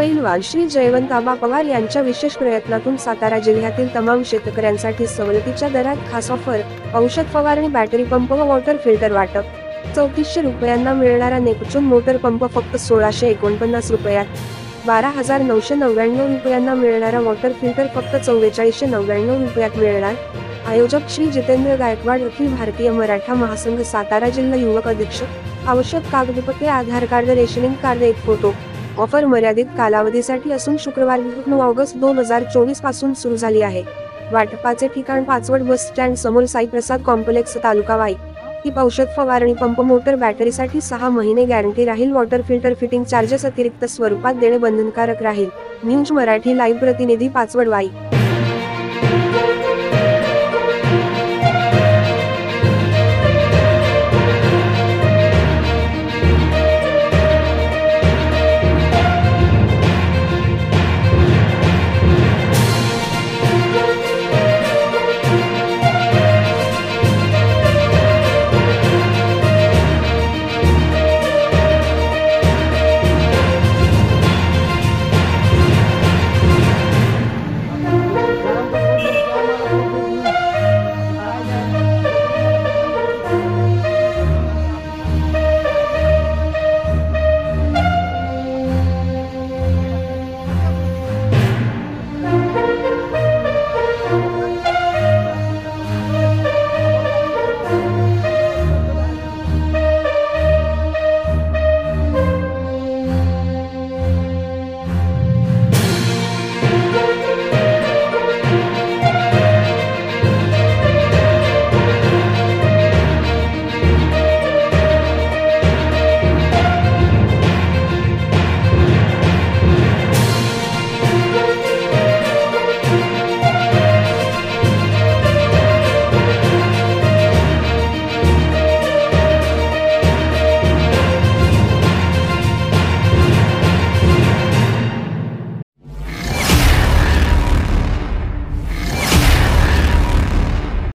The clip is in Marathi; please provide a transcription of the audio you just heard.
पैलवान श्री जयवंताबा पवार यांच्या विशेष प्रयत्नातून सातारा जिल्ह्यातील तमाम शेतकऱ्यांसाठी सवलतीच्या दरात खास ऑफर, औषध फवारणी, बॅटरी पंप व वॉटर फिल्टर वाटप. 3400 रुपयांना मिळणारा नेपच्यून मोटर पंप फक्त 1649 रुपयात, 12,999 रुपयांना मिळणारा वॉटर फिल्टर फक्त 4499 रुपयात मिळणार. आयोजक श्री जितेंद्र गायकवाड, अखिल भारतीय मराठा महासंघ, सातारा जिल्हा युवक अधीक्षक. आवश्यक कागदपत्रे: आधार कार्ड, रेशनिंग कार्ड, एक फोटो. ऑफर मर्यादित कालावधीसाठी असून शुक्रवार 9 ऑगस्ट 2024 पासून सुरू झाली आहे. वाटपाचे ठिकाण: पाचवड बस स्टँड समोर, साईप्रसाद कॉम्प्लेक्स, तालुका वाई. टिप: औषध फवारणी पंप मोटर बॅटरीसाठी 6 महिने गॅरंटी राहील. वॉटर फिल्टर फिटिंग चार्जेस अतिरिक्त स्वरूपात देणे बंधनकारक राहील. न्यूज मराठी लाईव्ह प्रतिनिधी, पाचवड वाई.